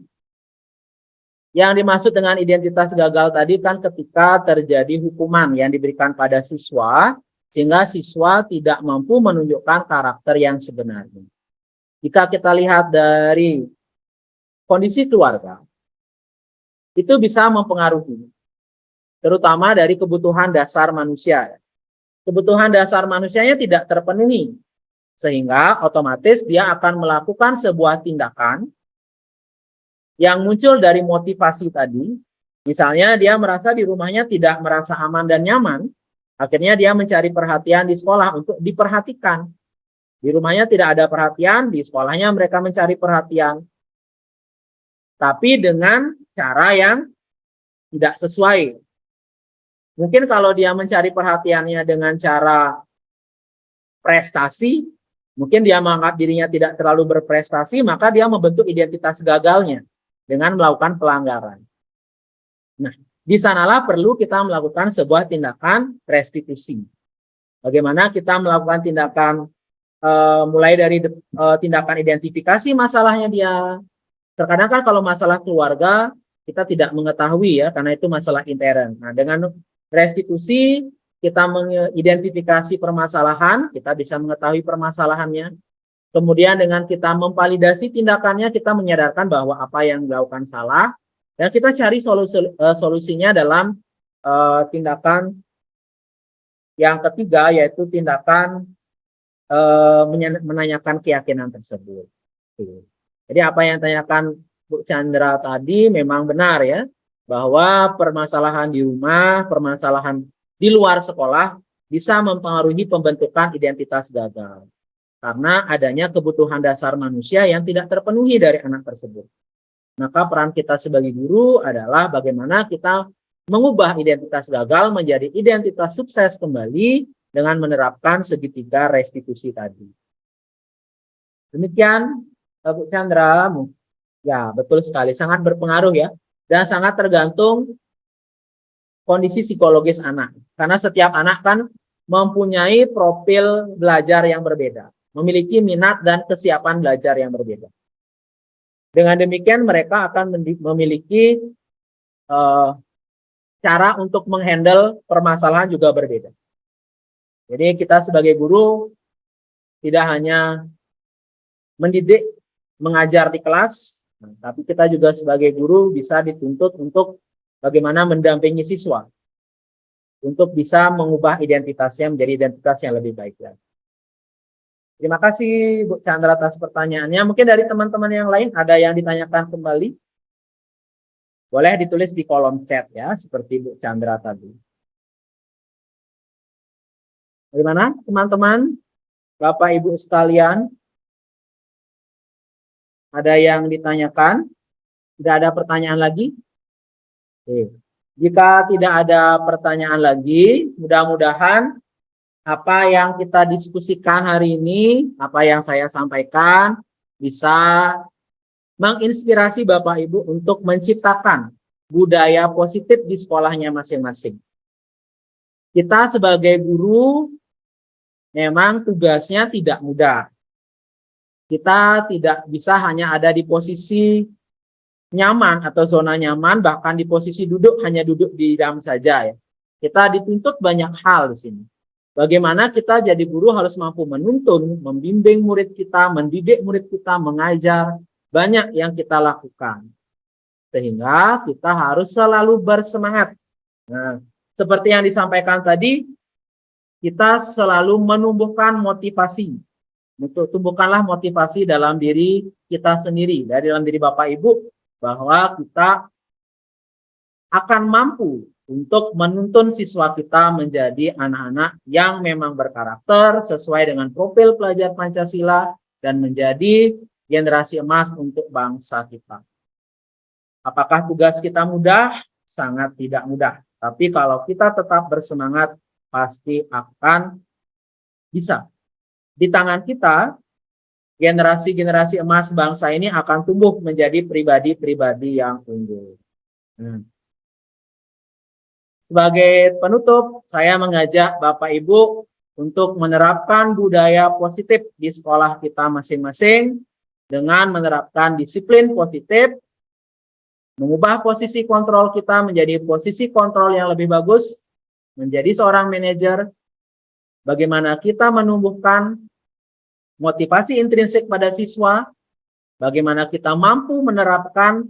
yang dimaksud dengan identitas gagal tadi kan ketika terjadi hukuman yang diberikan pada siswa, sehingga siswa tidak mampu menunjukkan karakter yang sebenarnya. Jika kita lihat dari kondisi keluarga, itu bisa mempengaruhi, terutama dari kebutuhan dasar manusia. Kebutuhan dasar manusianya tidak terpenuhi, sehingga otomatis dia akan melakukan sebuah tindakan yang muncul dari motivasi tadi. Misalnya dia merasa di rumahnya tidak merasa aman dan nyaman, akhirnya dia mencari perhatian di sekolah untuk diperhatikan. Di rumahnya tidak ada perhatian, di sekolahnya mereka mencari perhatian. Tapi dengan cara yang tidak sesuai. Mungkin kalau dia mencari perhatiannya dengan cara prestasi, mungkin dia menganggap dirinya tidak terlalu berprestasi, maka dia membentuk identitas gagalnya dengan melakukan pelanggaran. Nah, di sanalah perlu kita melakukan sebuah tindakan restitusi. Bagaimana kita melakukan tindakan mulai dari tindakan identifikasi masalahnya dia. Terkadang kan kalau masalah keluarga kita tidak mengetahui ya, karena itu masalah intern. Nah, dengan restitusi kita mengidentifikasi permasalahan, kita bisa mengetahui permasalahannya. Kemudian dengan kita memvalidasi tindakannya, kita menyadarkan bahwa apa yang dilakukan salah, dan kita cari solusinya dalam tindakan yang ketiga, yaitu tindakan menanyakan keyakinan tersebut. Jadi apa yang tanyakan Bu Chandra tadi memang benar ya, bahwa permasalahan di rumah, permasalahan di luar sekolah bisa mempengaruhi pembentukan identitas gagal. Karena adanya kebutuhan dasar manusia yang tidak terpenuhi dari anak tersebut. Maka peran kita sebagai guru adalah bagaimana kita mengubah identitas gagal menjadi identitas sukses kembali dengan menerapkan segitiga restitusi tadi. Demikian Bu Chandra. Ya, betul sekali. Sangat berpengaruh ya. Dan sangat tergantung kondisi psikologis anak. Karena setiap anak kan mempunyai profil belajar yang berbeda. Memiliki minat dan kesiapan belajar yang berbeda. Dengan demikian mereka akan memiliki cara untuk menghandle permasalahan juga berbeda. Jadi kita sebagai guru tidak hanya mendidik, mengajar di kelas, tapi kita juga sebagai guru bisa dituntut untuk bagaimana mendampingi siswa untuk bisa mengubah identitasnya menjadi identitas yang lebih baik lagi. Terima kasih Bu Chandra atas pertanyaannya. Mungkin dari teman-teman yang lain ada yang ditanyakan kembali? Boleh ditulis di kolom chat ya, seperti Bu Chandra tadi. Bagaimana teman-teman, Bapak Ibu sekalian? Ada yang ditanyakan? Tidak ada pertanyaan lagi? Oke. Jika tidak ada pertanyaan lagi, mudah-mudahan apa yang kita diskusikan hari ini, apa yang saya sampaikan bisa menginspirasi Bapak Ibu untuk menciptakan budaya positif di sekolahnya masing-masing. Kita sebagai guru memang tugasnya tidak mudah. Kita tidak bisa hanya ada di posisi nyaman atau zona nyaman, bahkan di posisi duduk hanya duduk di diam saja ya. Kita dituntut banyak hal di sini. Bagaimana kita jadi guru harus mampu menuntun, membimbing murid kita, mendidik murid kita, mengajar, banyak yang kita lakukan. Sehingga kita harus selalu bersemangat. Nah, seperti yang disampaikan tadi, kita selalu menumbuhkan motivasi. Tumbuhkanlah motivasi dalam diri kita sendiri, dari dalam diri Bapak Ibu, bahwa kita akan mampu untuk menuntun siswa kita menjadi anak-anak yang memang berkarakter sesuai dengan profil pelajar Pancasila dan menjadi generasi emas untuk bangsa kita. Apakah tugas kita mudah? Sangat tidak mudah. Tapi kalau kita tetap bersemangat, pasti akan bisa. Di tangan kita, generasi-generasi emas bangsa ini akan tumbuh menjadi pribadi-pribadi yang unggul. Sebagai penutup, saya mengajak Bapak Ibu untuk menerapkan budaya positif di sekolah kita masing-masing dengan menerapkan disiplin positif, mengubah posisi kontrol kita menjadi posisi kontrol yang lebih bagus, menjadi seorang manajer, bagaimana kita menumbuhkan motivasi intrinsik pada siswa, bagaimana kita mampu menerapkan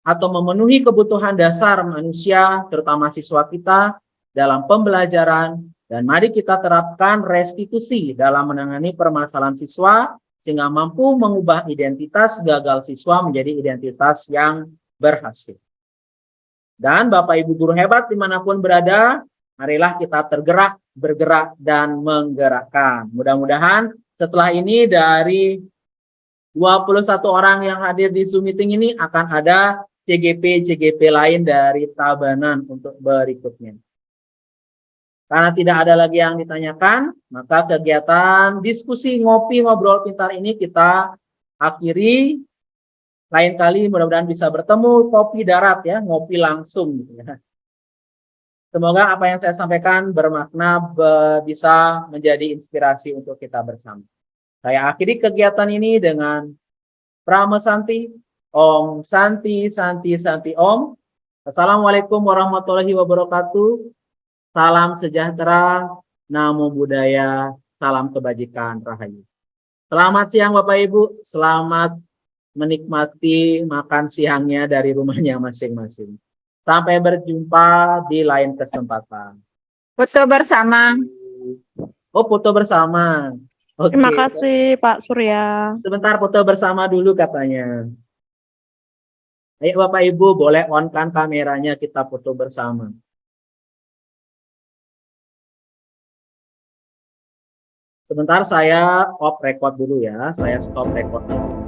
atau memenuhi kebutuhan dasar manusia, terutama siswa kita dalam pembelajaran, dan mari kita terapkan restitusi dalam menangani permasalahan siswa, sehingga mampu mengubah identitas gagal siswa menjadi identitas yang berhasil. Dan Bapak Ibu guru hebat dimanapun berada, marilah kita tergerak, bergerak, dan menggerakkan. Mudah-mudahan setelah ini dari 21 orang yang hadir di Zoom meeting ini akan ada CGP lain dari Tabanan untuk berikutnya. Karena tidak ada lagi yang ditanyakan, maka kegiatan diskusi ngopi ngobrol pintar ini kita akhiri. Lain kali mudah-mudahan bisa bertemu kopi darat ya, ngopi langsung gitu ya. Semoga apa yang saya sampaikan bermakna, bisa menjadi inspirasi untuk kita bersama. Saya akhiri kegiatan ini dengan Prama Santi, Om Santi, Santi, Santi Om. Assalamualaikum warahmatullahi wabarakatuh. Salam sejahtera, namo buddhaya, salam kebajikan, rahayu. Selamat siang Bapak Ibu, selamat menikmati makan siangnya dari rumahnya masing-masing. Sampai berjumpa di lain kesempatan. Foto bersama. Oh, foto bersama. Oke. Terima kasih Pak Surya. Sebentar, foto bersama dulu katanya. Ayo Bapak Ibu, boleh on-kan kameranya, kita foto bersama. Sebentar saya off record dulu ya, saya stop record dulu.